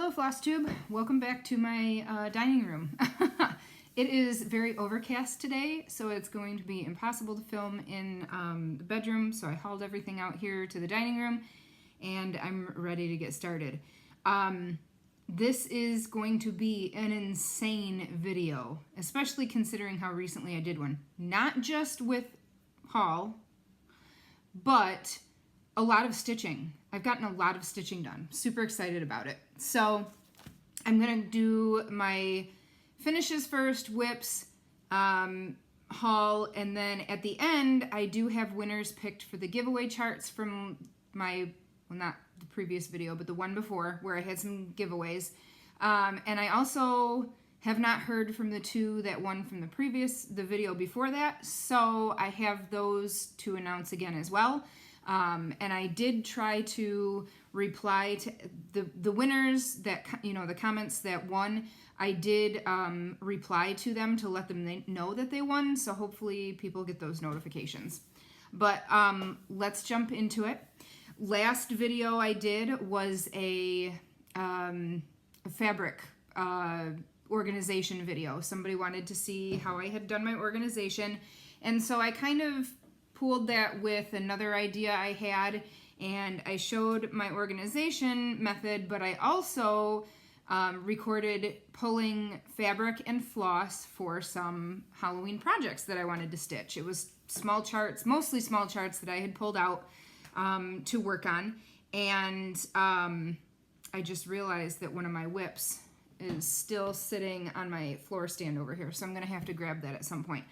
Hello Flosstube, welcome back to my dining room. It is very overcast today, so it's going to be impossible to film in the bedroom, so I hauled everything out here to the dining room and I'm ready to get started. This is going to be an insane video, especially considering how recently I did one. Not just with haul, but a lot of stitching. I've gotten a lot of stitching done. Super excited about it. So I'm gonna do my finishes first, whips, haul, and then at the end I do have winners picked for the giveaway charts from my, well, not the previous video, but the one before where I had some giveaways. And I also have not heard from the two that won from the video before that, so I have those to announce again as well. And I did try to reply to the winners that, you know, the comments that won. I did reply to them to let them know that they won, so hopefully people get those notifications. But let's jump into it. Last video I did was a fabric organization video. Somebody wanted to see how I had done my organization, and so I kind of pooled that with another idea I had, and I showed my organization method, but I also recorded pulling fabric and floss for some Halloween projects that I wanted to stitch. It was small charts, mostly small charts that I had pulled out to work on, and I just realized that one of my whips is still sitting on my floor stand over here, so I'm gonna have to grab that at some point.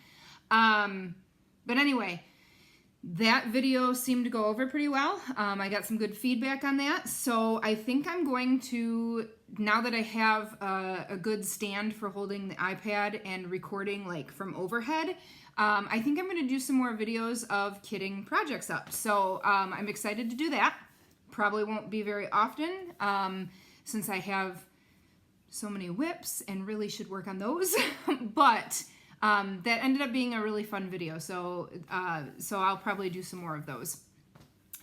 But anyway, that video seemed to go over pretty well. I got some good feedback on that, so I think I'm going to, now that I have a good stand for holding the iPad and recording like from overhead, I think I'm going to do some more videos of kitting projects up. So I'm excited to do that. Probably won't be very often since I have so many whips and really should work on those, but that ended up being a really fun video, so I'll probably do some more of those.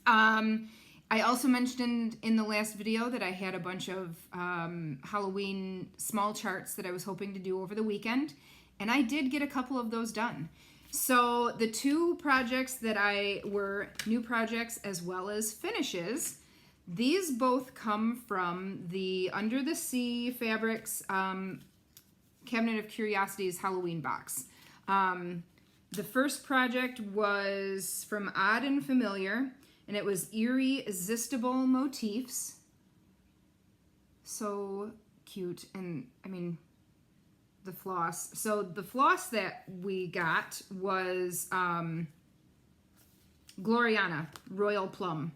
I also mentioned in the last video that I had a bunch of Halloween small charts that I was hoping to do over the weekend, and I did get a couple of those done. So the two projects that were new projects as well as finishes, these both come from the Under the Sea Fabrics Cabinet of Curiosities Halloween box. The first project was from Odd and Familiar, and it was Irresistible Motifs. So cute, and I mean, the floss. So the floss that we got was Gloriana Royal Plum.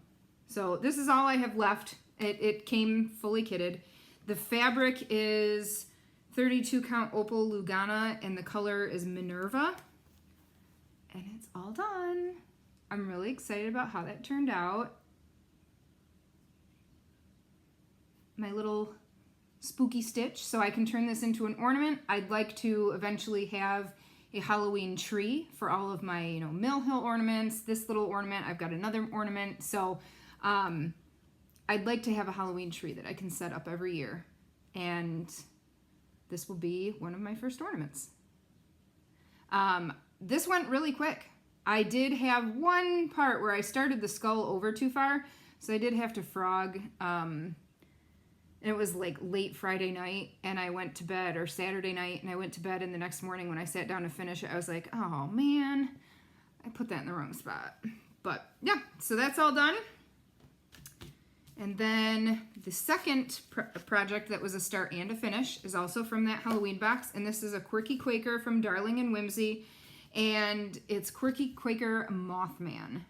So this is all I have left. It came fully kitted. The fabric is 32 count Opal Lugana, and the color is Minerva, and it's all done. I'm really excited about how that turned out. My little spooky stitch, so I can turn this into an ornament. I'd like to eventually have a Halloween tree for all of my, you know, Mill Hill ornaments. This little ornament, I've got another ornament, so I'd like to have a Halloween tree that I can set up every year, and this will be one of my first ornaments. This went really quick. I did have one part where I started the skull over too far, so I did have to frog. It was like late Friday night, and I went to bed, or Saturday night, and I went to bed, and the next morning when I sat down to finish it, I was like, oh man, I put that in the wrong spot. But yeah, so that's all done. And then the second project that was a start and a finish is also from that Halloween box, and this is a Quirky Quaker from Darling and Whimsy, and it's Quirky Quaker Mothman.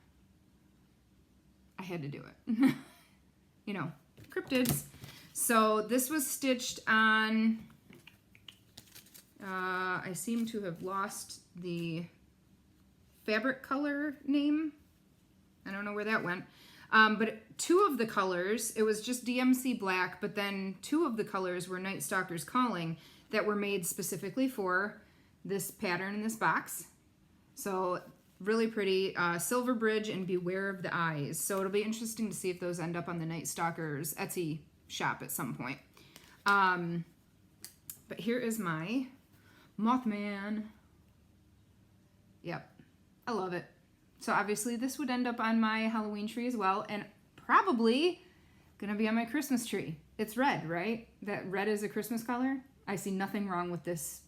I had to do it. You know, cryptids. So this was stitched on, I seem to have lost the fabric color name. I don't know where that went. But two of the colors, it was just DMC black, but then two of the colors were Night Stalker's Calling that were made specifically for this pattern in this box. So really pretty, Silver Bridge and Beware of the Eyes. So it'll be interesting to see if those end up on the Night Stalker's Etsy shop at some point. But here is my Mothman. Yep, I love it. So obviously this would end up on my Halloween tree as well, and probably gonna be on my Christmas tree. It's red, right? That red is a Christmas color. I see nothing wrong with this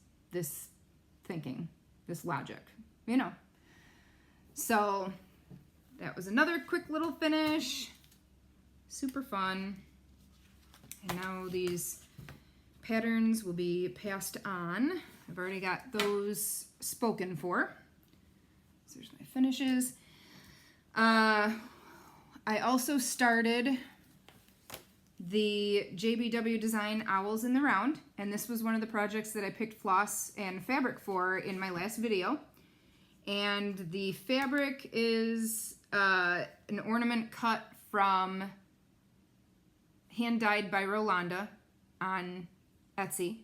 thinking, this logic, you know. So that was another quick little finish. Super fun. And now these patterns will be passed on. I've already got those spoken for. So there's my finishes. I also started the JBW Design Owls in the Round, and this was one of the projects that I picked floss and fabric for in my last video. And the fabric is an ornament cut from Hand Dyed by Rolanda on Etsy,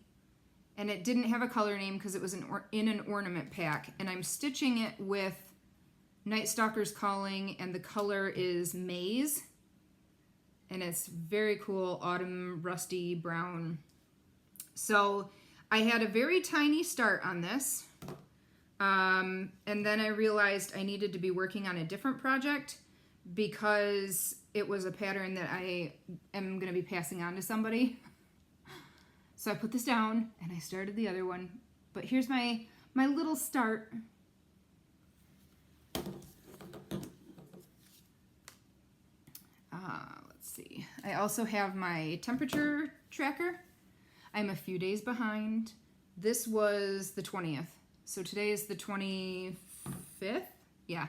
and it didn't have a color name because it was in an ornament pack, and I'm stitching it with Night Stalker's Calling, and the color is Maize, and it's very cool autumn rusty brown. So I had a very tiny start on this, and then I realized I needed to be working on a different project because it was a pattern that I am going to be passing on to somebody. So I put this down and I started the other one. But here's my little start. Let's see. I also have my temperature tracker. I'm a few days behind. This was the 20th. So today is the 25th? Yeah.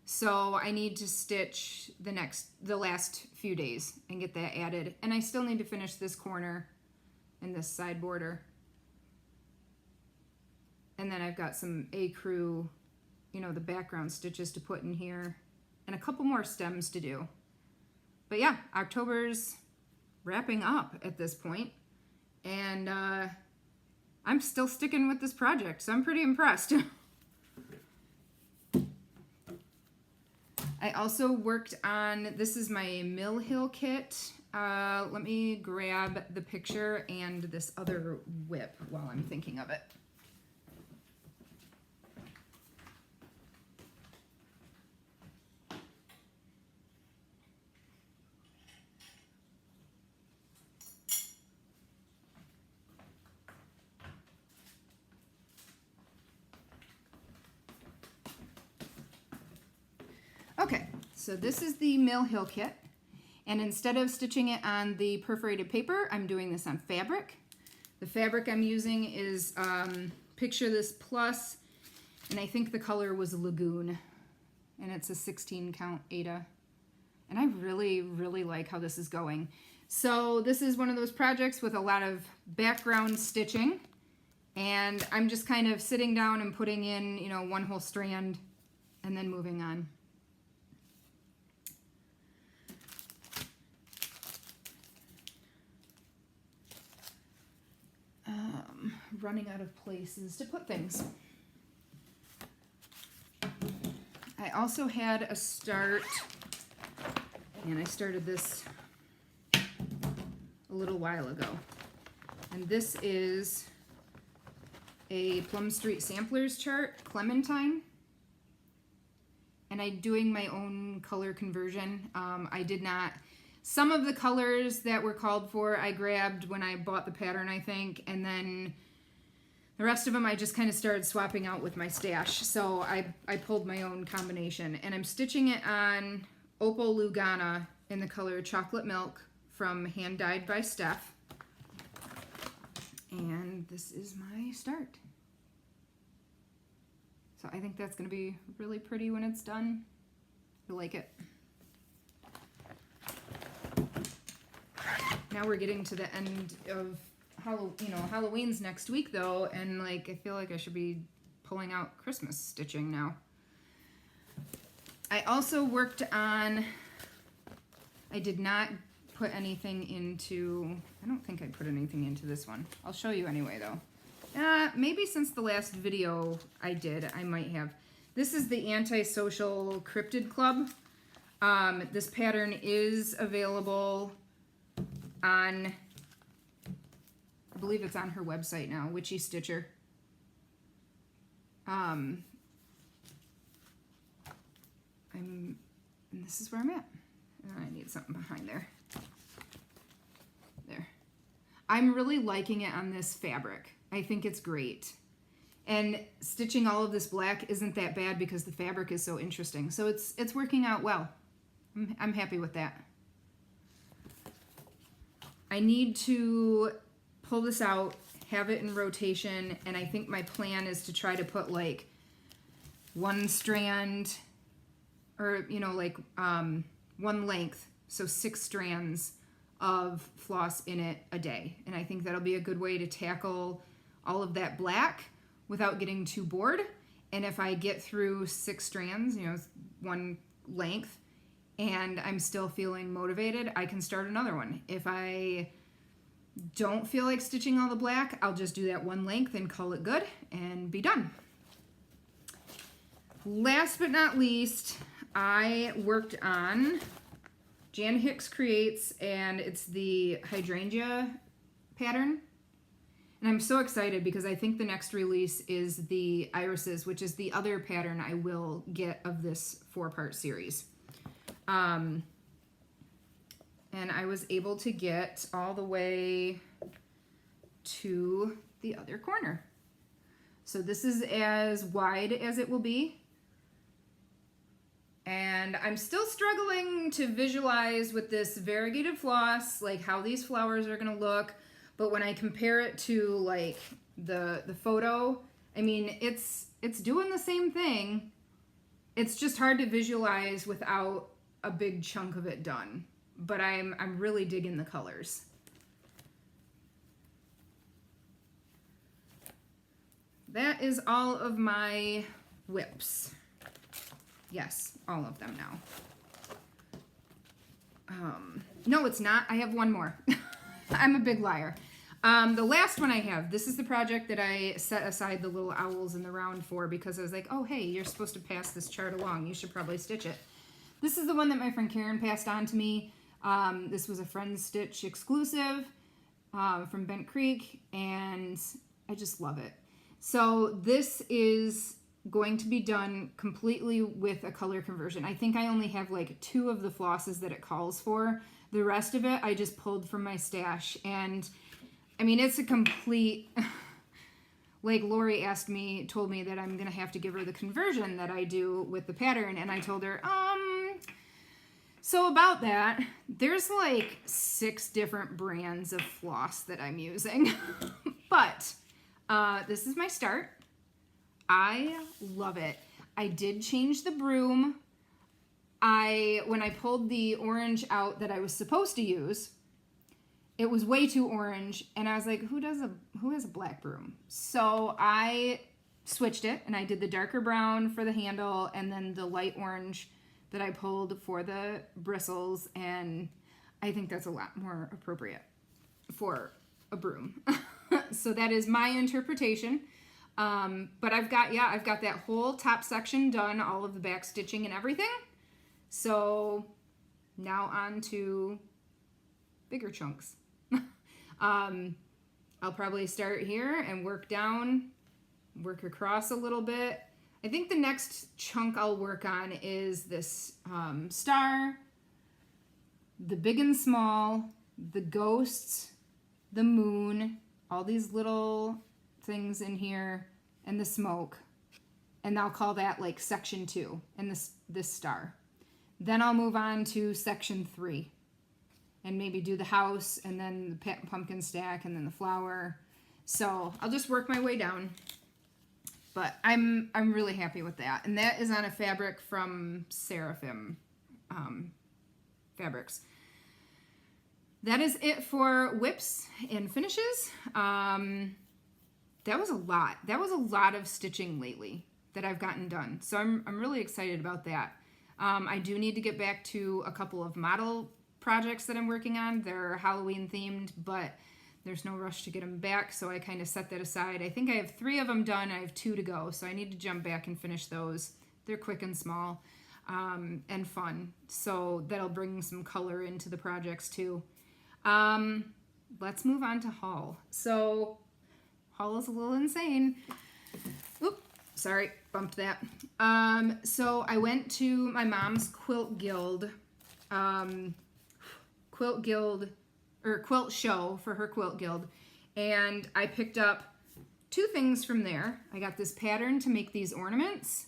So I need to stitch the last few days and get that added. And I still need to finish this corner and this side border. And then I've got some ecru, you know, the background stitches to put in here, and a couple more stems to do. But yeah, October's wrapping up at this point, and I'm still sticking with this project, so I'm pretty impressed. I also worked on, this is my Mill Hill kit. Let me grab the picture and this other whip while I'm thinking of it. Okay, so this is the Mill Hill kit, and instead of stitching it on the perforated paper, I'm doing this on fabric. The fabric I'm using is Picture This Plus, and I think the color was Lagoon, and it's a 16 count Aida, and I really, really like how this is going. So this is one of those projects with a lot of background stitching, and I'm just kind of sitting down and putting in, you know, one whole strand and then moving on. Running out of places to put things. I also had a start, and I started this a little while ago. And this is a Plum Street Samplers chart, Clementine. And I'm doing my own color conversion. I did not, some of the colors that were called for, I grabbed when I bought the pattern, I think, and then the rest of them I just kind of started swapping out with my stash. So I pulled my own combination, and I'm stitching it on Opal Lugana in the color Chocolate Milk from Hand Dyed by Steph. And this is my start. So I think that's going to be really pretty when it's done. I like it. Now we're getting to the end of Halloween's next week though, and like I feel like I should be pulling out Christmas stitching now. I also worked on, I did not put anything into, I don't think I put anything into this one. I'll show you anyway though. Maybe since the last video I did, I might have. This is the Antisocial Cryptid Club. This pattern is available on I believe it's on her website now, Witchy Stitcher. And this is where I'm at. I need something behind there. There. I'm really liking it on this fabric. I think it's great. And stitching all of this black isn't that bad because the fabric is so interesting. So it's working out well. I'm happy with that. I need to pull this out, have it in rotation, and I think my plan is to try to put like one strand, or you know, like one length, so 6 strands of floss in it a day. And I think that'll be a good way to tackle all of that black without getting too bored. And if I get through 6 strands, you know, one length, and I'm still feeling motivated, I can start another one. If I don't feel like stitching all the black, I'll just do that one length and call it good and be done. Last but not least, I worked on Jan Hicks Creates, and it's the hydrangea pattern. And I'm so excited because I think the next release is the irises, which is the other pattern I will get of this 4-part series. And I was able to get all the way to the other corner. So this is as wide as it will be. And I'm still struggling to visualize with this variegated floss, like how these flowers are gonna look. But when I compare it to like the photo, I mean, it's doing the same thing. It's just hard to visualize without a big chunk of it done. But I'm really digging the colors. That is all of my whips. Yes, all of them now. No, it's not. I have one more. I'm a big liar. The last one I have, this is the project that I set aside the little owls in the round for because I was like, oh, hey, you're supposed to pass this chart along. You should probably stitch it. This is the one that my friend Karen passed on to me. This was a Friends Stitch exclusive from Bent Creek, and I just love it. So this is going to be done completely with a color conversion. I think I only have like 2 of the flosses that it calls for. The rest of it I just pulled from my stash, and I mean, it's a complete, like Lori told me that I'm gonna have to give her the conversion that I do with the pattern, and I told her, so about that, there's like 6 different brands of floss that I'm using, but this is my start. I love it. I did change the broom. When I pulled the orange out that I was supposed to use, it was way too orange, and I was like, who has a black broom? So I switched it, and I did the darker brown for the handle, and then the light orange that I pulled for the bristles, and I think that's a lot more appropriate for a broom. So that is my interpretation. But I've got that whole top section done, all of the back stitching and everything. So now on to bigger chunks. I'll probably start here and work down, work across a little bit. I think the next chunk I'll work on is this star, the big and small, the ghosts, the moon, all these little things in here, and the smoke. And I'll call that like section 2 and this star. Then I'll move on to section 3 and maybe do the house and then the pumpkin stack and then the flower. So I'll just work my way down. But I'm really happy with that. And that is on a fabric from Seraphim Fabrics. That is it for whips and finishes. That was a lot. That was a lot of stitching lately that I've gotten done. So I'm really excited about that. I do need to get back to a couple of model projects that I'm working on. They're Halloween themed, but there's no rush to get them back, so I kind of set that aside. I think I have 3 of them done. I have 2 to go, so I need to jump back and finish those. They're quick and small and fun, so that'll bring some color into the projects too. let's move on to haul. So haul is a little insane. Oop, sorry, bumped that. So I went to my mom's quilt guild show for her quilt guild, and I picked up 2 things from there. I got this pattern to make these ornaments.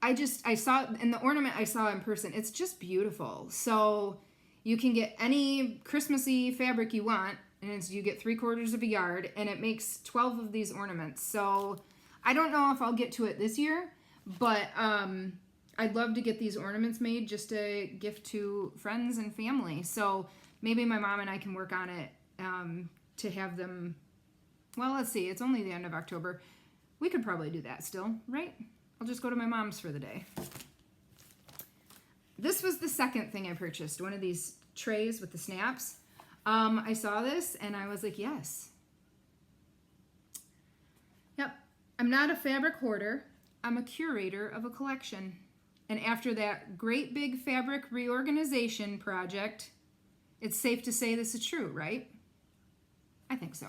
I saw, and the ornament I saw in person, it's just beautiful. So you can get any Christmassy fabric you want, and you get 3/4 of a yard, and it makes 12 of these ornaments. So I don't know if I'll get to it this year, but I'd love to get these ornaments made just to gift to friends and family. So maybe my mom and I can work on it to have them. Well, let's see. It's only the end of October. We could probably do that still, right? I'll just go to my mom's for the day. This was the second thing I purchased, one of these trays with the snaps. I saw this and I was like, yes. Yep. I'm not a fabric hoarder. I'm a curator of a collection. And after that great big fabric reorganization project, it's safe to say this is true, right? I think so.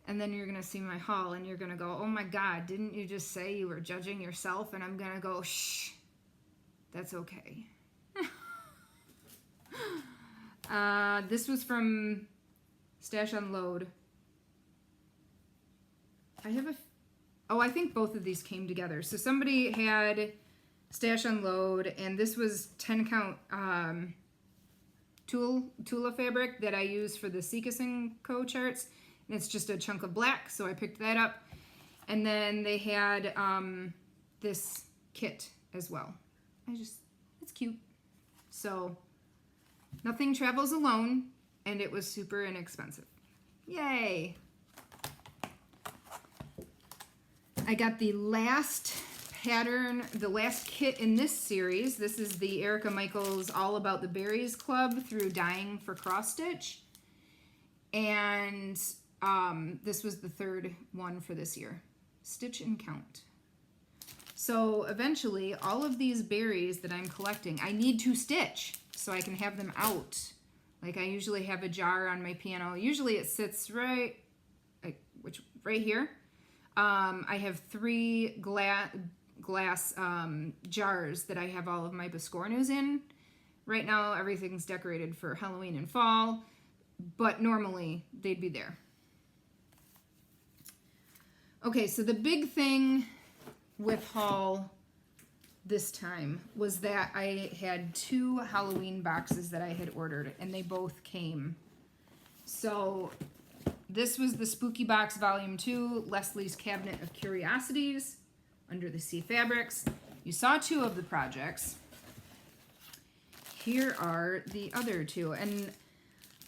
And then you're going to see my haul and you're going to go, oh my God, didn't you just say you were judging yourself? And I'm going to go, shh, that's okay. This was from Stash Unload. I think both of these came together. So somebody had Stash Unload, and this was 10 count Tula fabric that I use for the Seekis & Co. charts. And it's just a chunk of black, so I picked that up. And then they had this kit as well. It's cute. So nothing travels alone, and it was super inexpensive. Yay! I got the last pattern, the last kit in this series. This is the Erica Michaels All About the Berries Club through Dying for Cross Stitch. And this was the 3rd one for this year. Stitch and Count. So eventually, all of these berries that I'm collecting, I need to stitch so I can have them out. Like I usually have a jar on my piano. Usually it sits right here. I have 3 glass jars that I have all of my biscornus in. Right now, everything's decorated for Halloween and fall, but normally they'd be there. Okay, so the big thing with haul this time was that I had 2 Halloween boxes that I had ordered, and they both came. So this was the Spooky Box Volume 2, Leslie's Cabinet of Curiosities, Under the Sea Fabrics. You saw 2 of the projects. Here are the other 2, and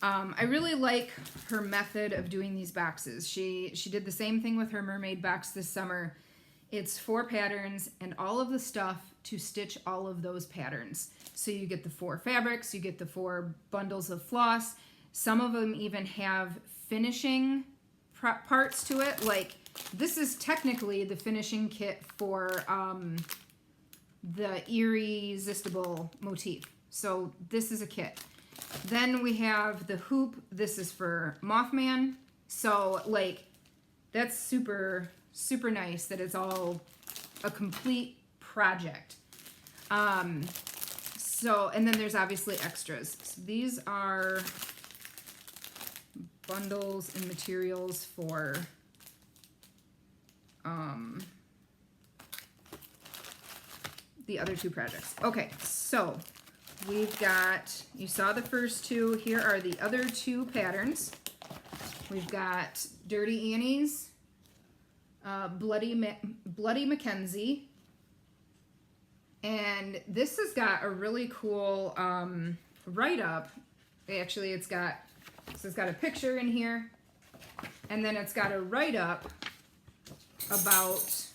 I really like her method of doing these boxes. She did the same thing with her mermaid box this summer. It's 4 patterns and all of the stuff to stitch all of those patterns. So you get the 4 fabrics, you get the 4 bundles of floss. Some of them even have finishing parts to it. Like this is technically the finishing kit for the irresistible motif. So this is a kit. Then we have the hoop. This is for Mothman. So like that's super, super nice that it's all a complete project. So, and then there's obviously extras. So these are bundles and materials for the other 2 projects. Okay, so we've got, you saw the first 2. Here are the other 2 patterns. We've got Dirty Annie's, Bloody Mackenzie, and this has got a really cool write-up. Actually, it's got a picture in here, and then it's got a write-up about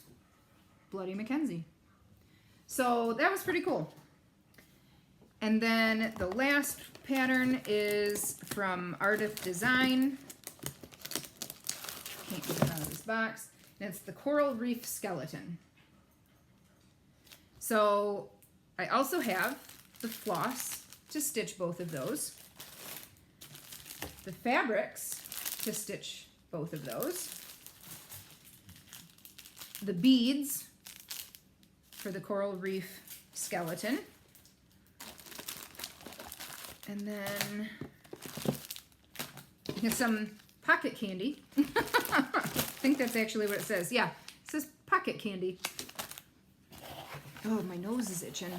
Bloody Mackenzie. So that was pretty cool. And then the last pattern is from Ardith Design. Can't get it out of this box. And it's the Coral Reef Skeleton. So I also have the floss to stitch both of those. the fabrics to stitch both of those, the beads for the coral reef skeleton, and then get some pocket candy. I think that's actually what it says. Yeah, it says pocket candy. Oh, my nose is itching.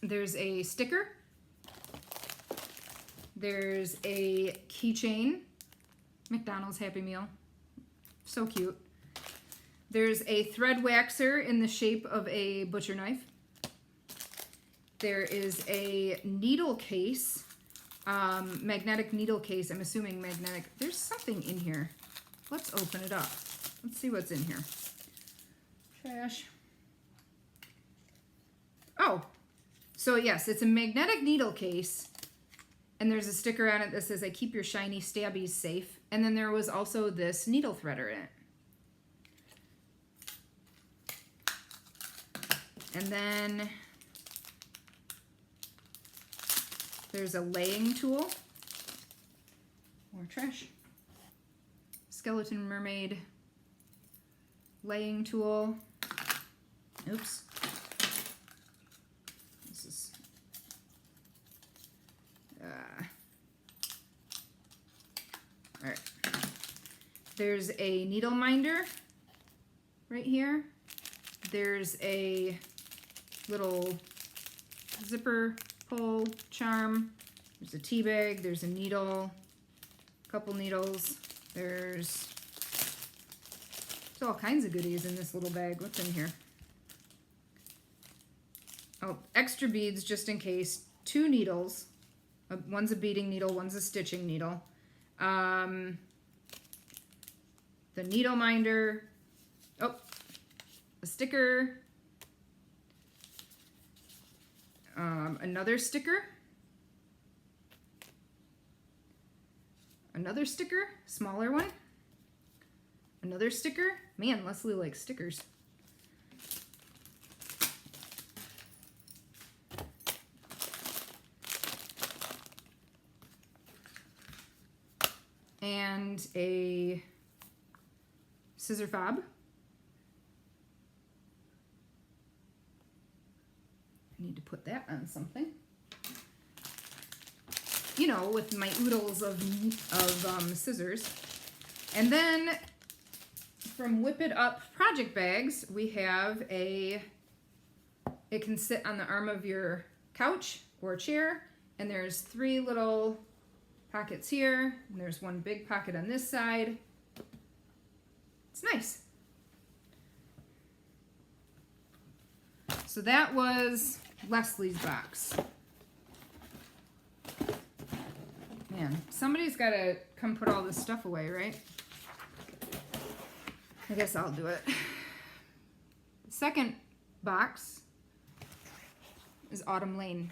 There's a sticker. There's a keychain. McDonald's Happy Meal. So cute. There's a thread waxer in the shape of a butcher knife. There is a needle case. Magnetic needle case. I'm assuming magnetic. There's something in here. Let's open it up. Let's see what's in here. Trash. Oh, so yes, it's a magnetic needle case, and there's a sticker on it that says, I keep your shiny stabbies safe. And then there was also this needle threader in it. And then there's a laying tool. More trash. Skeleton mermaid laying tool. Oops. This is all right. There's a needle minder right here. There's a little zipper pull charm. There's a tea bag. There's a needle. A couple needles. There's all kinds of goodies in this little bag. What's in here? Oh, extra beads just in case. 2 needles. One's a beading needle, one's a stitching needle. The needle minder. Oh, a sticker. Another sticker. Another sticker, smaller one. Another sticker. Man, Leslie likes stickers. And a scissor fob. I need to put that on something. You know, with my oodles of scissors. And then from Whip It Up project bags, we have it can sit on the arm of your couch or chair, and there's 3 little pockets here, and there's one big pocket on this side. It's nice. So that was Leslie's box. Man, somebody's got to come put all this stuff away, right? I guess I'll do it. The second box is Autumn Lane.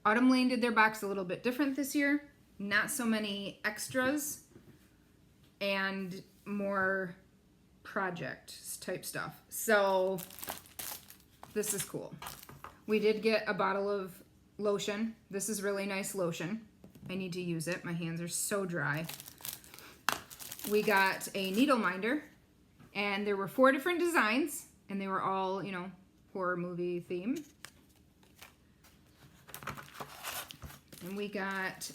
Autumn Lane did their box a little bit different this year. Not so many extras and more project type stuff. So this is cool. We did get a bottle of lotion. This is really nice lotion. I need to use it. My hands are so dry. We got a needle minder, and there were 4 different designs, and they were all, you know, horror movie theme. And we got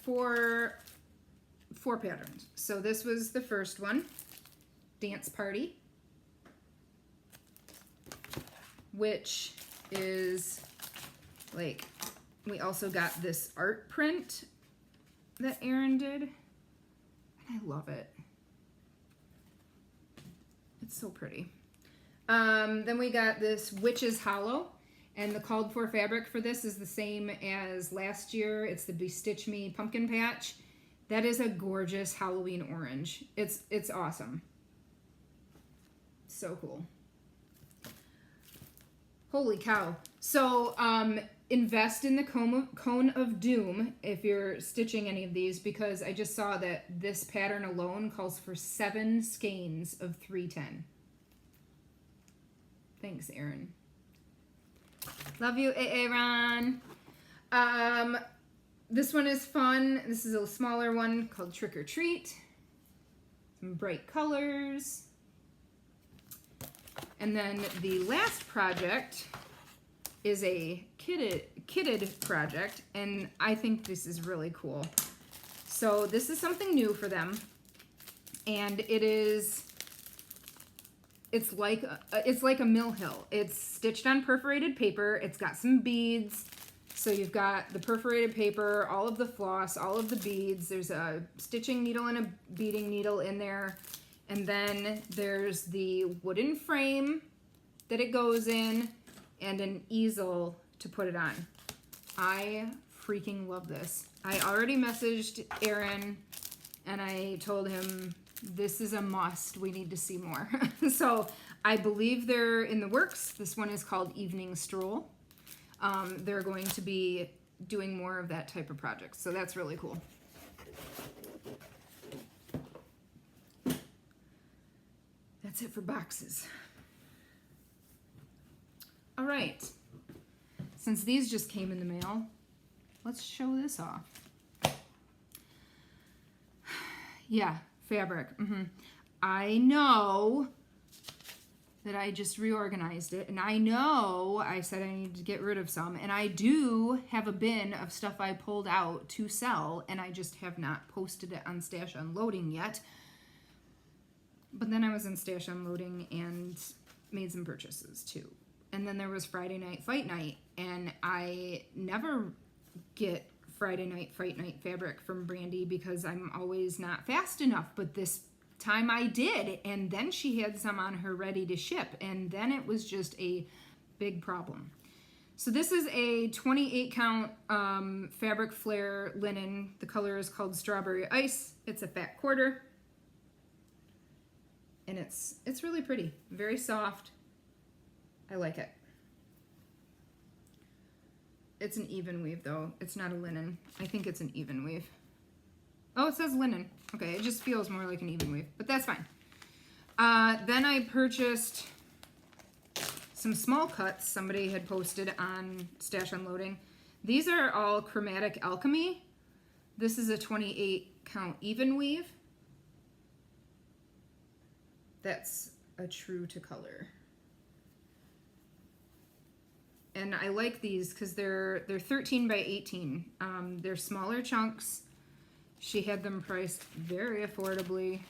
four patterns. So this was the first one, Dance Party, which is like, we also got this art print that Erin did. And I love it. It's so pretty. Then we got this Witch's Hollow. And the called for fabric for this is the same as last year. It's the Bestitch Me Pumpkin Patch. That is a gorgeous Halloween orange. It's awesome. So cool. Holy cow. So invest in the Cone of Doom if you're stitching any of these, because I just saw that this pattern alone calls for 7 skeins of 310. Thanks, Erin. Love you, Aaron. this one is fun. This is a smaller one called Trick or Treat. Some bright colors. And then the last project is a kitted project, and I think this is really cool. So this is something new for them, and it's like a mill hill. It's stitched on perforated paper. It's got some beads. So you've got the perforated paper, all of the floss, all of the beads. There's a stitching needle and a beading needle in there. And then there's the wooden frame that it goes in and an easel to put it on. I freaking love this. I already messaged Aaron and I told him this is a must. We need to see more. So I believe they're in the works. This one is called Evening Stroll. They're going to be doing more of that type of project. So that's really cool. That's it for boxes. All right. Since these just came in the mail, let's show this off. Yeah, fabric. I know that I just reorganized it, and I know I said I needed to get rid of some, and I do have a bin of stuff I pulled out to sell, and I just have not posted it on Stash Unloading yet. But then I was in Stash Unloading and made some purchases too. And then there was Friday Night Fight Night, and I never get Friday Night Fight Night fabric from Brandy because I'm always not fast enough, but this time I did, and then she had some on her ready to ship, and then it was just a big problem. So this is a 28 count fabric flare linen. The color is called Strawberry Ice. It's a fat quarter, and it's really pretty, very soft. I like it. It's an even weave though. It's not a linen. I think it's an even weave. Oh, it says linen. Okay, it just feels more like an even weave, but that's fine. Then I purchased some small cuts somebody had posted on Stash Unloading. These are all Chromatic Alchemy. This is a 28 count even weave. That's a true to color. And I like these because they're 13 by 18. They're smaller chunks. She had them priced very affordably.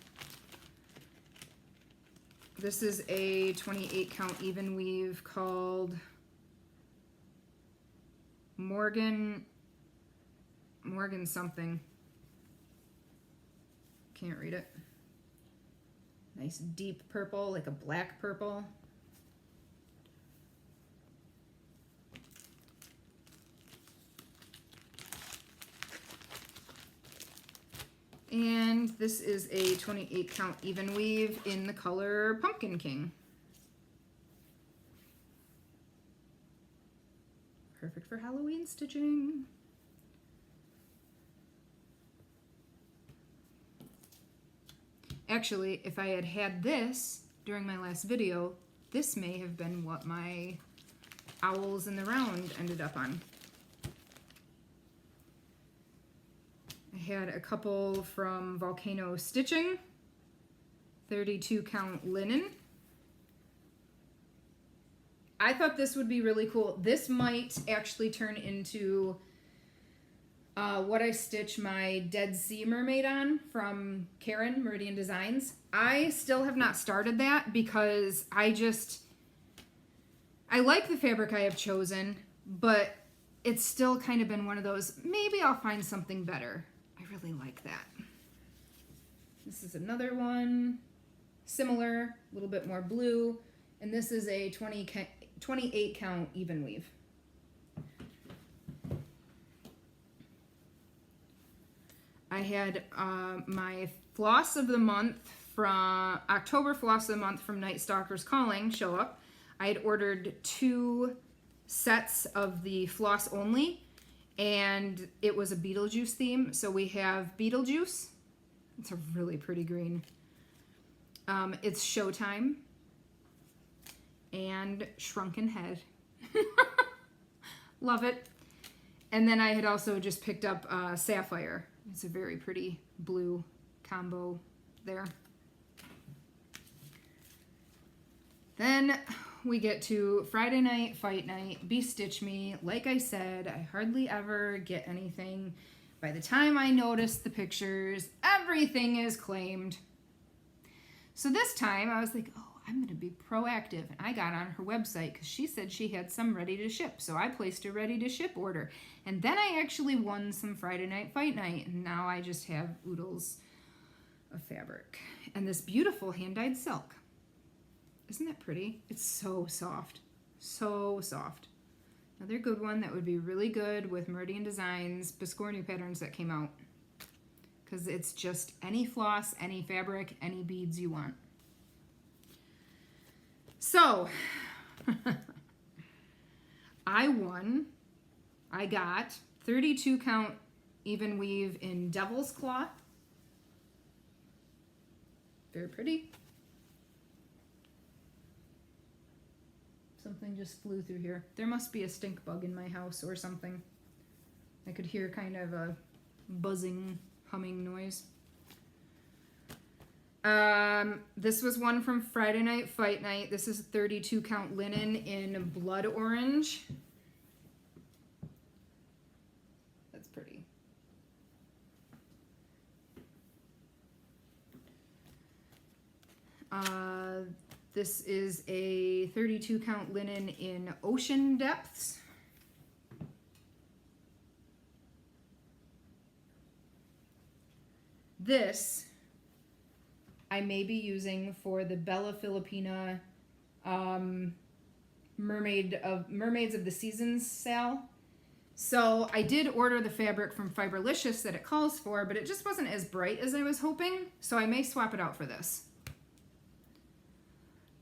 This is a 28 count even weave called Morgan something. Can't read it. Nice deep purple, like a black purple. And this is a 28 count even weave in the color Pumpkin King. Perfect for Halloween stitching. Actually, if I had had this during my last video, this may have been what my owls in the round ended up on. I had a couple from Volcano Stitching, 32 count linen. I thought this would be really cool. This might actually turn into what I stitch my Dead Sea Mermaid on from Karen, Meridian Designs. I still have not started that because I like the fabric I have chosen, but it's still kind of been one of those, maybe I'll find something better. I really like that. This is another one, similar, a little bit more blue, and this is a 28 count even weave. I had my floss of the month from October floss of the month from Night Stalkers Calling show up. I had ordered 2 sets of the floss only, and it was a Beetlejuice theme. So we have Beetlejuice. It's a really pretty green. It's Showtime and Shrunken Head. Love it. And then I had also just picked up Sapphire. It's a very pretty blue combo there. Then we get to Friday night, fight night, Be-Stitch Me. Like I said, I hardly ever get anything. By the time I notice the pictures, everything is claimed. So this time I was like, oh, I'm going to be proactive. And I got on her website because she said she had some ready to ship. So I placed a ready to ship order. And then I actually won some Friday night, fight night. And now I just have oodles of fabric. And this beautiful hand-dyed silk. Isn't that pretty? It's so soft. So soft. Another good one that would be really good with Meridian Designs Biscornu patterns that came out. Because it's just any floss, any fabric, any beads you want. So, I won. I got 32 count even weave in Devil's Claw. Very pretty. Something just flew through here. There must be a stink bug in my house or something. I could hear kind of a buzzing, humming noise. This was one from Friday Night Fight Night. This is 32 count linen in blood orange. That's pretty. This is a 32 count linen in Ocean Depths. This I may be using for the Bella Filipina Mermaids of the Seasons sale. So I did order the fabric from Fiberlicious that it calls for, but it just wasn't as bright as I was hoping, so I may swap it out for this.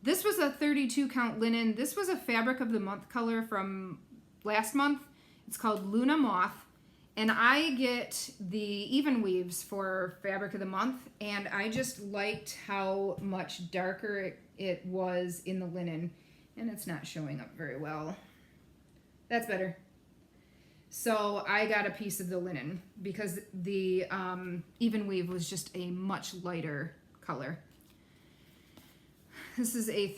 This was a 32 count linen. This was a fabric of the month color from last month. It's called Luna Moth. And I get the even weaves for fabric of the month. And I just liked how much darker it was in the linen. And it's not showing up very well. That's better. So I got a piece of the linen because the even weave was just a much lighter color. This is a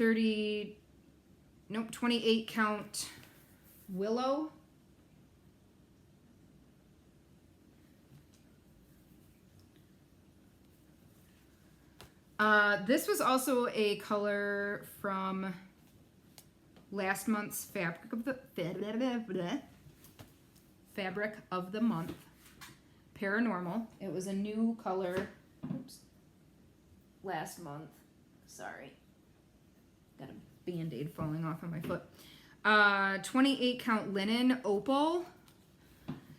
28 count willow. This was also a color from last month's fabric of the month, Paranormal. It was a new color. Oops. Last month. Sorry. Got a band-aid falling off on my foot. 28 count linen opal.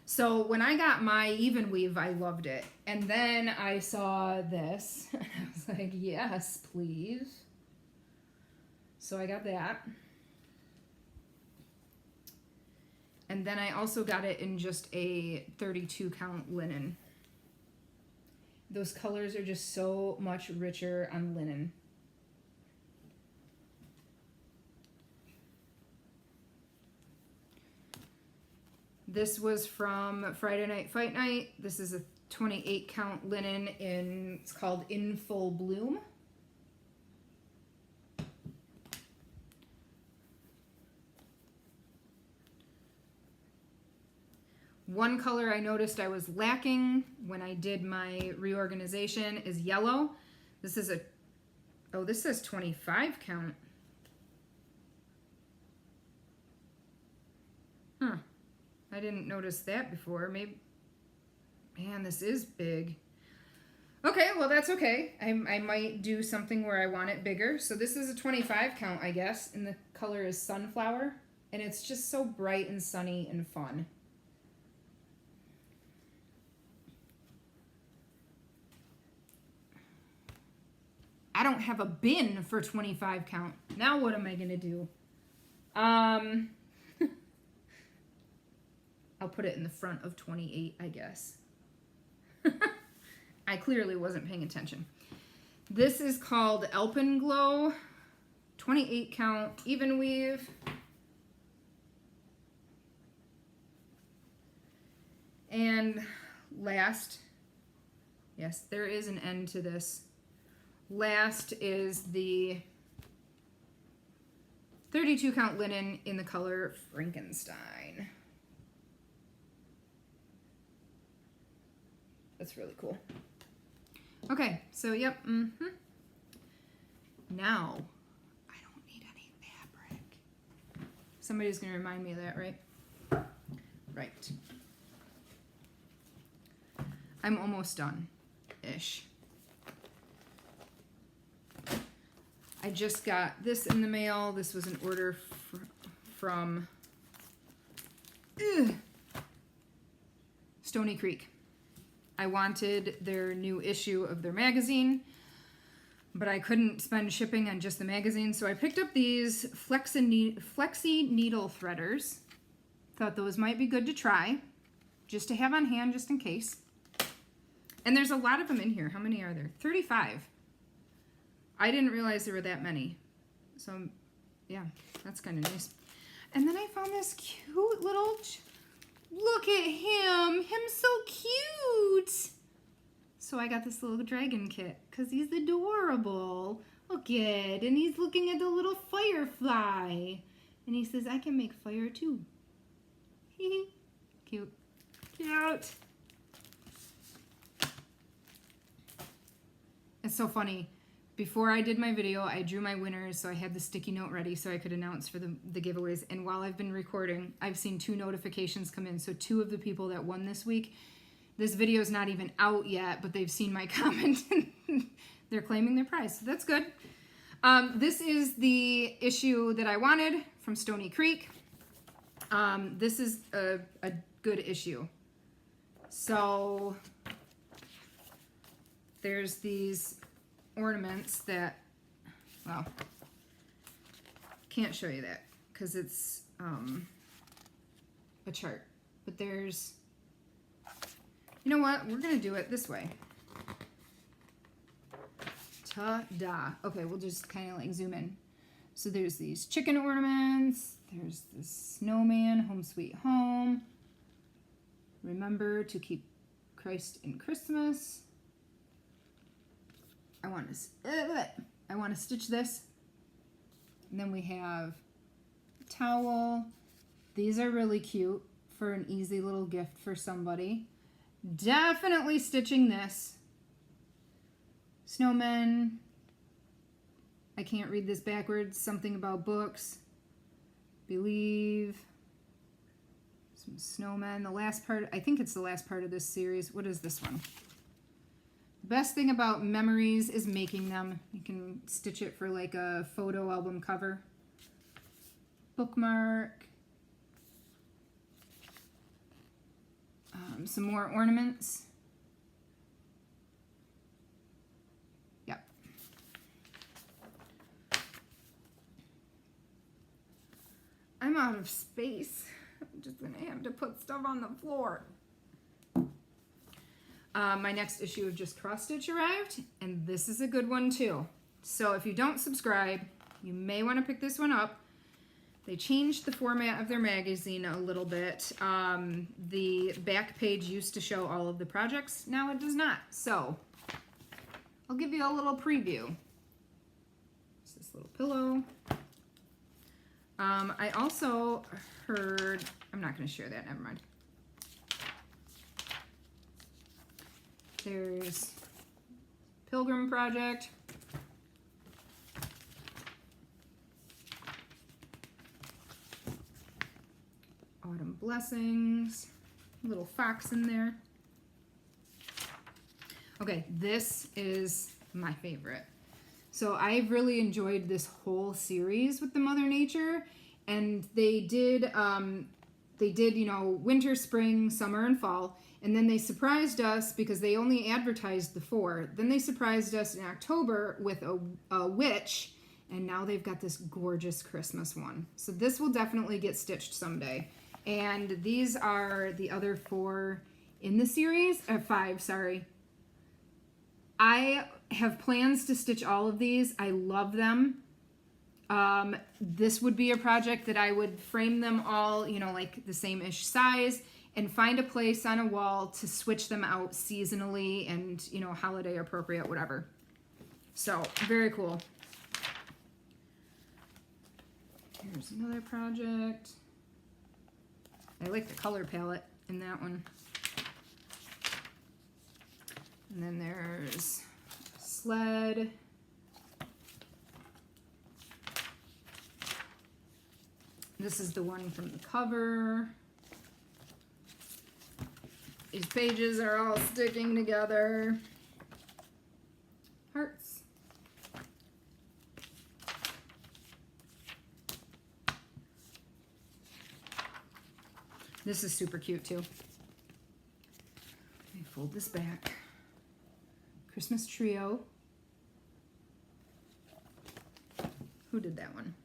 So when I got my even weave, I loved it. And then I saw this. I was like, yes, please. So I got that. And then I also got it in just a 32 count linen. Those colors are just so much richer on linen. This was from Friday Night Fight Night. This is a 28 count linen in, it's called In Full Bloom. One color I noticed I was lacking when I did my reorganization is yellow. This is a, oh, this says 25 count. Huh. I didn't notice that before. Maybe, man, this is big. Okay, well, that's okay. I might do something where I want it bigger. So this is a 25 count, I guess, and the color is Sunflower. And it's just so bright and sunny and fun. I don't have a bin for 25 count. Now what am I going to do? I'll put it in the front of 28, I guess. I clearly wasn't paying attention. This is called Alpenglow, 28 count even weave. And last, yes, there is an end to this. Last is the 32 count linen in the color Frankenstein. That's really cool. Okay, so yep, Now, I don't need any fabric. Somebody's gonna remind me of that, right? Right. I'm almost done-ish. I just got this in the mail. This was an order from Stony Creek. I wanted their new issue of their magazine, but I couldn't spend shipping on just the magazine, so I picked up these Flexi needle threaders. Thought those might be good to try, just to have on hand, just in case. And there's a lot of them in here. How many are there? 35. I didn't realize there were that many. So, yeah, that's kind of nice. And then I found this cute little... Look at him. Him's so cute. So I got this little dragon kit because he's adorable. Look it. And he's looking at the little firefly. And he says, I can make fire too. Cute. Cute. It's so funny. Before I did my video, I drew my winners, so I had the sticky note ready so I could announce for the giveaways. And while I've been recording, I've seen 2 notifications come in. So 2 of the people that won this week, this video is not even out yet, but they've seen my comment and they're claiming their prize. So that's good. This is the issue that I wanted from Stony Creek. This is a good issue. So there's these ornaments that, well, can't show you that because it's a chart. But there's, you know what? We're gonna do it this way. Ta-da. Okay, we'll just kind of like zoom in. So there's these chicken ornaments. There's this snowman, home sweet home. Remember to keep Christ in Christmas. I want to stitch this. And then we have a towel. These are really cute for an easy little gift for somebody. Definitely stitching this. Snowmen. I can't read this backwards. Something about books. Believe. Some snowmen. The last part, I think it's the last part of this series. What is this one? The best thing about memories is making them. You can stitch it for like a photo album cover. Bookmark. Some more ornaments. Yep. I'm out of space. I'm just gonna have to put stuff on the floor. My next issue of Just Cross Stitch arrived, and this is a good one too. So if you don't subscribe, you may want to pick this one up. They changed the format of their magazine a little bit. The back page used to show all of the projects. Now it does not. So I'll give you a little preview. It's this little pillow. I also heard, I'm not going to share that, never mind. There's Pilgrim Project. Autumn Blessings. Little fox in there. Okay, this is my favorite. So I've really enjoyed this whole series with the Mother Nature, and they did, you know, winter, spring, summer, and fall. And then they surprised us because they only advertised the 4. Then they surprised us in October with a witch, and now they've got this gorgeous Christmas one. So this will definitely get stitched someday. And these are the other 4 in the series, 5, sorry. I have plans to stitch all of these. I love them. This would be a project that I would frame them all, you know, like the same-ish size, and find a place on a wall to switch them out seasonally and, you know, holiday appropriate, whatever. So, very cool. Here's another project. I like the color palette in that one. And then there's a sled. This is the one from the cover. These pages are all sticking together. Hearts. This is super cute too. Let me fold this back. Christmas trio. Who did that one?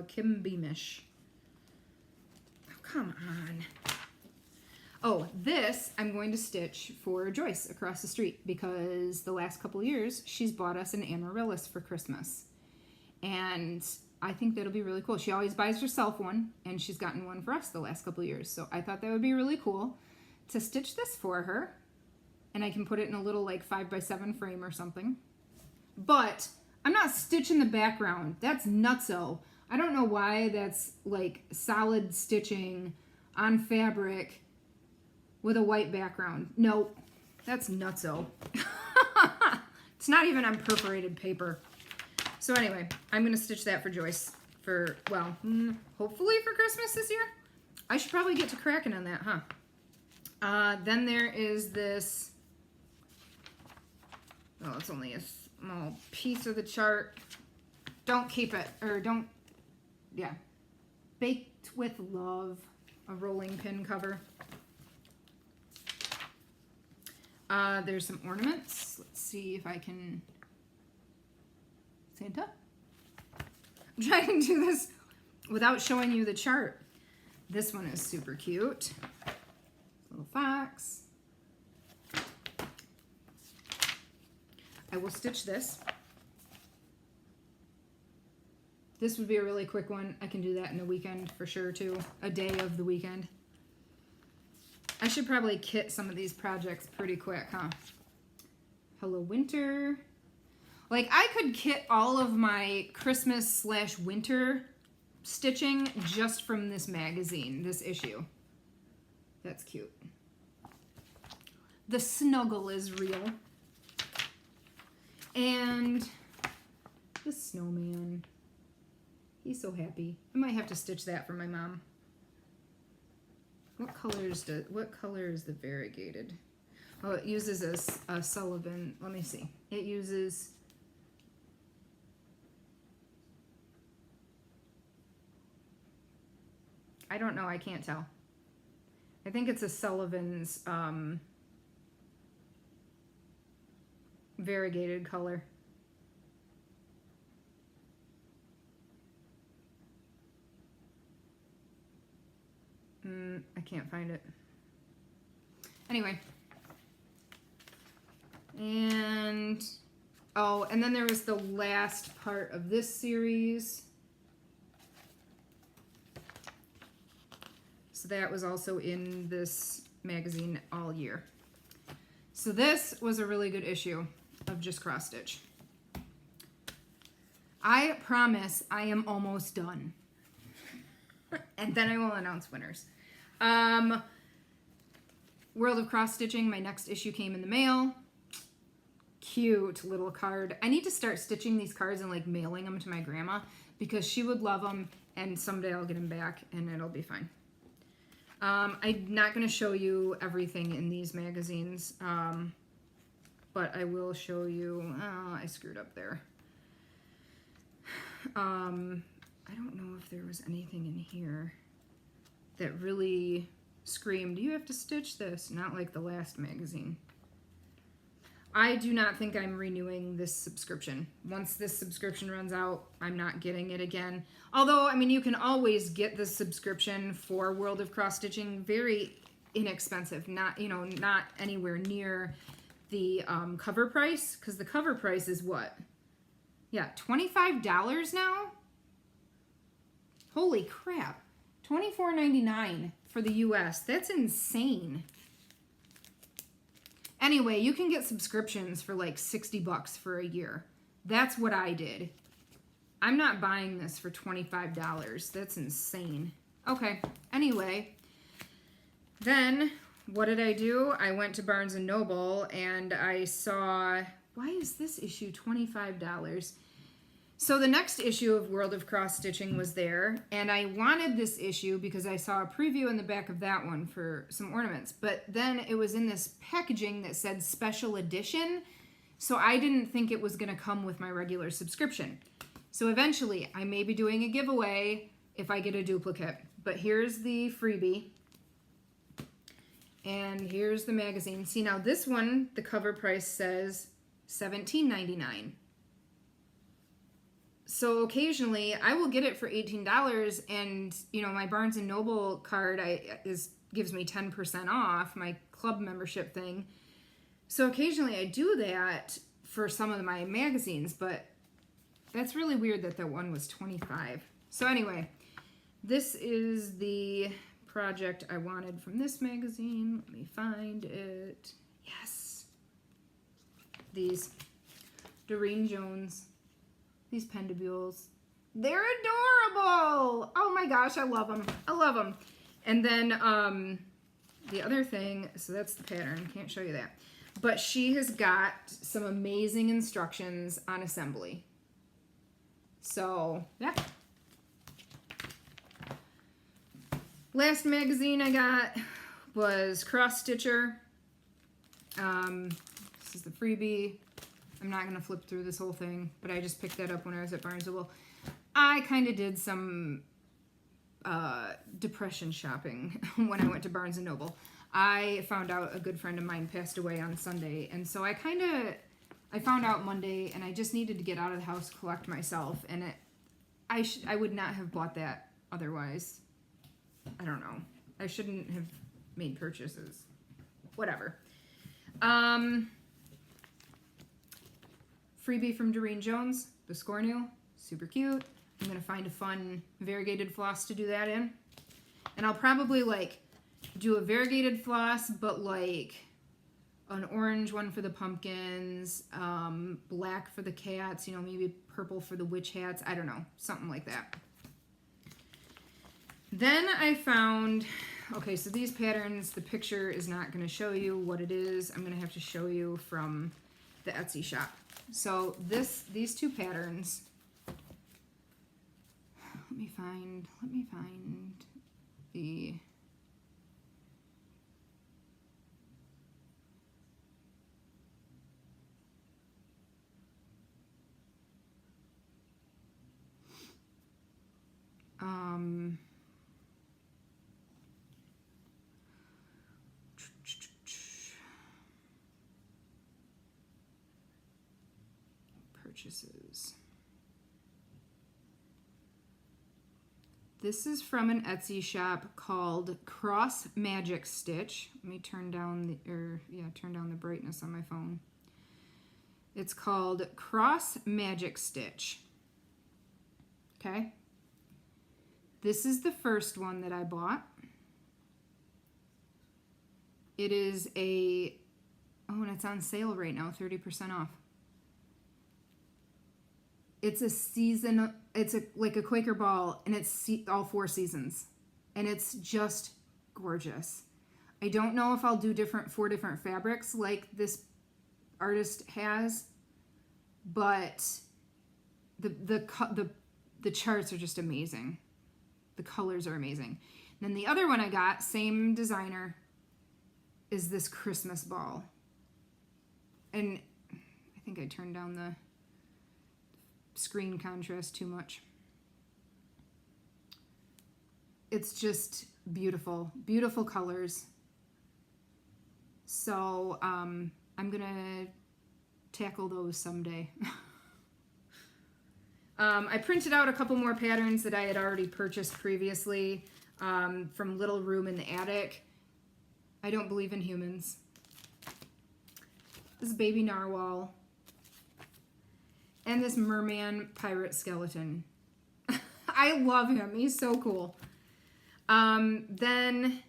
Kim Beamish. Oh, come on. Oh, this I'm going to stitch for Joyce across the street because the last couple of years she's bought us an amaryllis for Christmas. And I think that'll be really cool. She always buys herself one, and she's gotten one for us the last couple of years. So I thought that would be really cool to stitch this for her. And I can put it in a little like 5x7 frame or something. But I'm not stitching the background. That's nutso. I don't know why that's like solid stitching on fabric with a white background. Nope, that's nutso. It's not even on perforated paper. So anyway, I'm gonna stitch that for Joyce for, well, hopefully for Christmas this year. I should probably get to cracking on that, huh? Then there is this, oh, it's only a small piece of the chart. Don't keep it, or don't, yeah. Baked with Love, a rolling pin cover. There's some ornaments. Let's see if I can, Santa? I'm trying to do this without showing you the chart. This one is super cute. Little fox. I will stitch this. This would be a really quick one. I can do that in a weekend for sure too. A day of the weekend. I should probably kit some of these projects pretty quick, huh? Hello Winter. Like I could kit all of my Christmas/winter stitching just from this magazine, this issue. That's cute. The snuggle is real. And the snowman. He's so happy. I might have to stitch that for my mom. What color is the variegated? Oh, it uses a Sullivan. Let me see. It uses, I don't know. I can't tell. I think it's a Sullivan's variegated color. I can't find it. Anyway. And, oh, and then there was the last part of this series. So that was also in this magazine all year. So this was a really good issue of Just Cross Stitch. I promise I am almost done. And then I will announce winners. World of Cross Stitching, my next issue came in the mail. Cute little card. I need to start stitching these cards and like mailing them to my grandma because she would love them, and someday I'll get them back and it'll be fine. I'm not going to show you everything in these magazines, but I will show you, I screwed up there. I don't know if there was anything in here that really screamed, you have to stitch this, not like the last magazine. I do not think I'm renewing this subscription. Once this subscription runs out, I'm not getting it again. Although, I mean, you can always get the subscription for World of Cross Stitching very inexpensive, not, you know, not anywhere near the cover price, because the cover price is what? Yeah, $25 now? Holy crap. $24.99 for the US. That's insane. Anyway, you can get subscriptions for like 60 bucks for a year. That's what I did. I'm not buying this for $25. That's insane. Okay, anyway. Then, what did I do? I went to Barnes & Noble and I saw, why is this issue $25? So the next issue of World of Cross Stitching was there, and I wanted this issue because I saw a preview in the back of that one for some ornaments, but then it was in this packaging that said special edition, so I didn't think it was going to come with my regular subscription. So eventually, I may be doing a giveaway if I get a duplicate, but here's the freebie, and here's the magazine. See, now this one, the cover price says $17.99. So occasionally I will get it for $18, and you know, my Barnes & Noble card gives me 10% off, my club membership thing. So occasionally I do that for some of my magazines, but that's really weird that that one was $25. So anyway, this is the project I wanted from this magazine. Let me find it. Yes. These Doreen Jones. These pendibules. They're adorable! Oh my gosh, I love them. I love them. And then the other thing, so that's the pattern. Can't show you that. But she has got some amazing instructions on assembly. So, yeah. Last magazine I got was Cross Stitcher. This is the freebie. I'm not going to flip through this whole thing, but I just picked that up when I was at Barnes & Noble. I kind of did some depression shopping when I went to Barnes & Noble. I found out a good friend of mine passed away on Sunday, and so I found out Monday, and I just needed to get out of the house, collect myself, and I would not have bought that otherwise. I don't know. I shouldn't have made purchases. Whatever. Freebie from Doreen Jones, the Scornu, super cute. I'm gonna find a fun variegated floss to do that in. And I'll probably like do a variegated floss, but like an orange one for the pumpkins, black for the cats, you know, maybe purple for the witch hats. I don't know, something like that. Then I found, okay, so these patterns, the picture is not gonna show you what it is. I'm gonna have to show you from the Etsy shop. So these two patterns, let me find the, purchases. This is from an Etsy shop called Cross Magic Stitch. Let me turn down the brightness on my phone. It's called Cross Magic Stitch. Okay. This is the first one that I bought. It is and it's on sale right now, 30% off. It's a season, like a Quaker ball, and it's all 4 seasons. And it's just gorgeous. I don't know if I'll do 4 different fabrics like this artist has, but the charts are just amazing. The colors are amazing. And then the other one I got, same designer, is this Christmas ball. And I think I turned down the screen contrast too much. It's just beautiful, beautiful colors. So I'm gonna tackle those someday. I printed out a couple more patterns that I had already purchased previously from Little Room in the Attic. I don't believe in humans. This baby narwhal. And this merman pirate skeleton. I love him. He's so cool. Then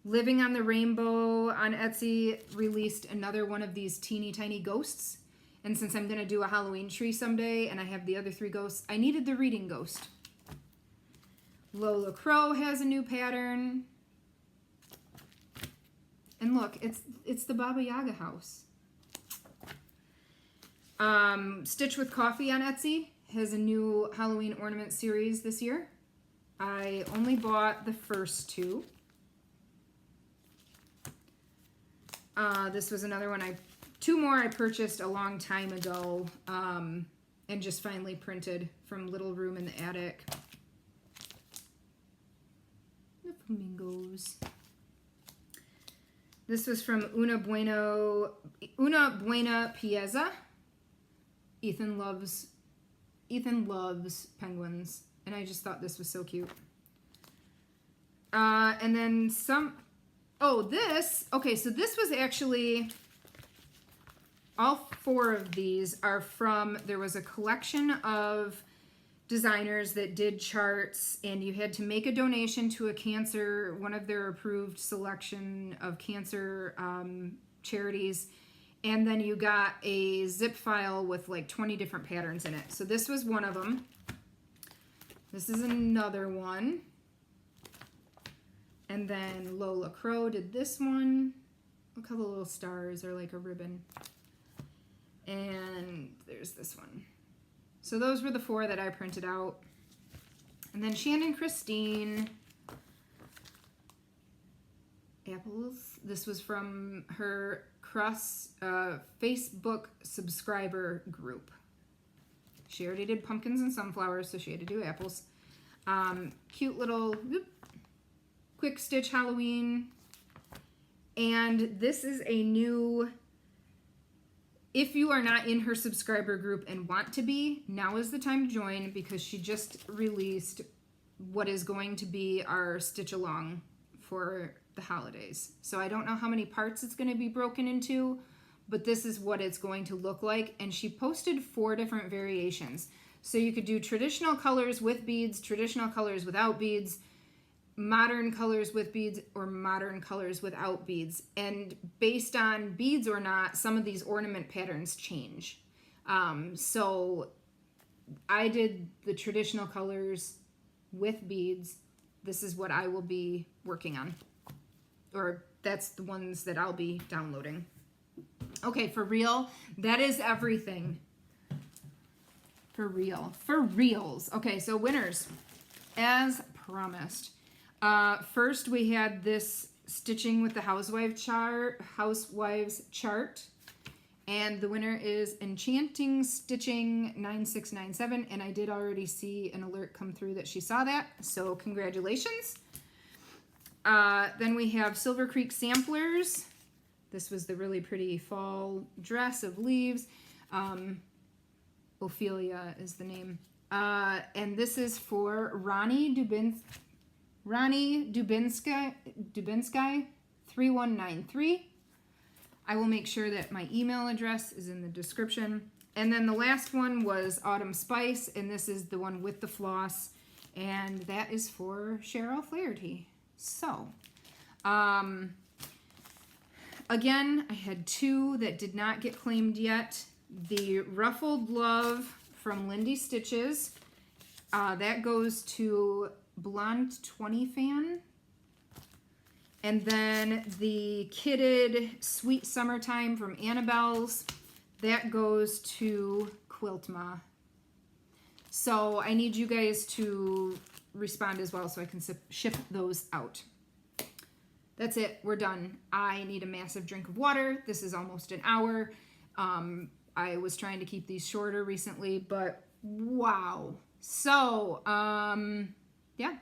Living on the Rainbow on Etsy released another one of these teeny tiny ghosts. And since I'm going to do a Halloween tree someday and I have the other 3 ghosts, I needed the reading ghost. Lola Crow has a new pattern. And look, it's the Baba Yaga house. Stitch with Coffee on Etsy has a new Halloween ornament series this year. I only bought the first 2. This was another one 2 more I purchased a long time ago, and just finally printed from Little Room in the Attic. The flamingos. This was from Una Buena Piezza. Ethan loves penguins, and I just thought this was so cute. And then okay, so this was actually, all 4 of these are from, there was a collection of designers that did charts, and you had to make a donation to one of their approved selection of cancer charities, and then you got a zip file with like 20 different patterns in it. So this was one of them. This is another one. And then Lola Crow did this one. Look how the little stars are like a ribbon. And there's this one. So those were the 4 that I printed out. And then Shannon Christine. Apples. This was from her Facebook subscriber group. She already did pumpkins and sunflowers, so she had to do apples. Cute little quick stitch Halloween. And this is a new, if you are not in her subscriber group and want to be, now is the time to join, because she just released what is going to be our stitch along for the holidays. So I don't know how many parts it's going to be broken into, but this is what it's going to look like. And she posted 4 different variations. So you could do traditional colors with beads, traditional colors without beads, modern colors with beads, or modern colors without beads. And based on beads or not, some of these ornament patterns change. So I did the traditional colors with beads. This is what I will be working on, or that's the ones that I'll be downloading. Okay, for real, that is everything. For real, for reals. Okay, so winners, as promised. First, we had this Stitching with the Housewives chart, and the winner is Enchanting Stitching 9697, and I did already see an alert come through that she saw that, so congratulations. Then we have Silver Creek Samplers. This was the really pretty fall dress of leaves. Ophelia is the name. And this is for Ronnie Dubinsky 3193. I will make sure that my email address is in the description. And then the last one was Autumn Spice, and this is the one with the floss, and that is for Cheryl Flaherty. So, again, I had 2 that did not get claimed yet. The Ruffled Love from Lindy Stitches, that goes to Blonde 20 Fan. And then the Kitted Sweet Summertime from Annabelle's, that goes to Quiltma. So I need you guys to respond as well so I can ship those out. That's it. We're done. I need a massive drink of water. This is almost an hour. I was trying to keep these shorter recently, but wow. So, yeah.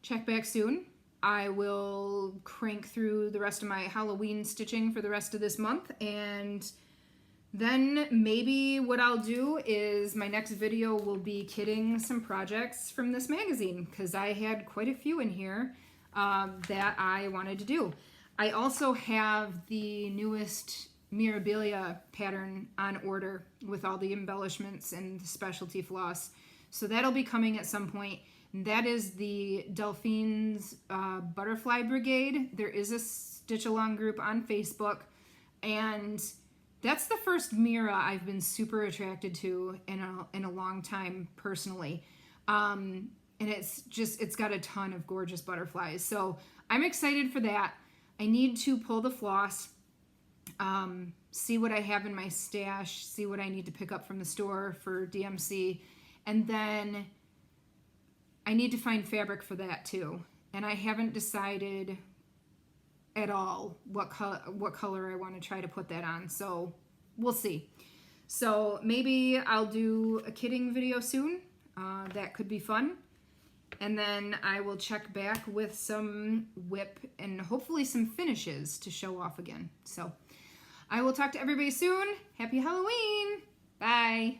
Check back soon. I will crank through the rest of my Halloween stitching for the rest of this month, and then maybe what I'll do is my next video will be kitting some projects from this magazine, because I had quite a few in here that I wanted to do. I also have the newest Mirabilia pattern on order with all the embellishments and the specialty floss, so that'll be coming at some point. And that is the Delphine's Butterfly Brigade. There is a stitch along group on Facebook, and that's the first Mira I've been super attracted to in a long time personally. And it's got a ton of gorgeous butterflies. So I'm excited for that. I need to pull the floss, see what I have in my stash, see what I need to pick up from the store for DMC, and then I need to find fabric for that too. And I haven't decided at all what color I want to try to put that on, so we'll see. So maybe I'll do a kitting video soon. That could be fun. And then I will check back with some whip and hopefully some finishes to show off again. So I will talk to everybody soon. Happy Halloween. Bye.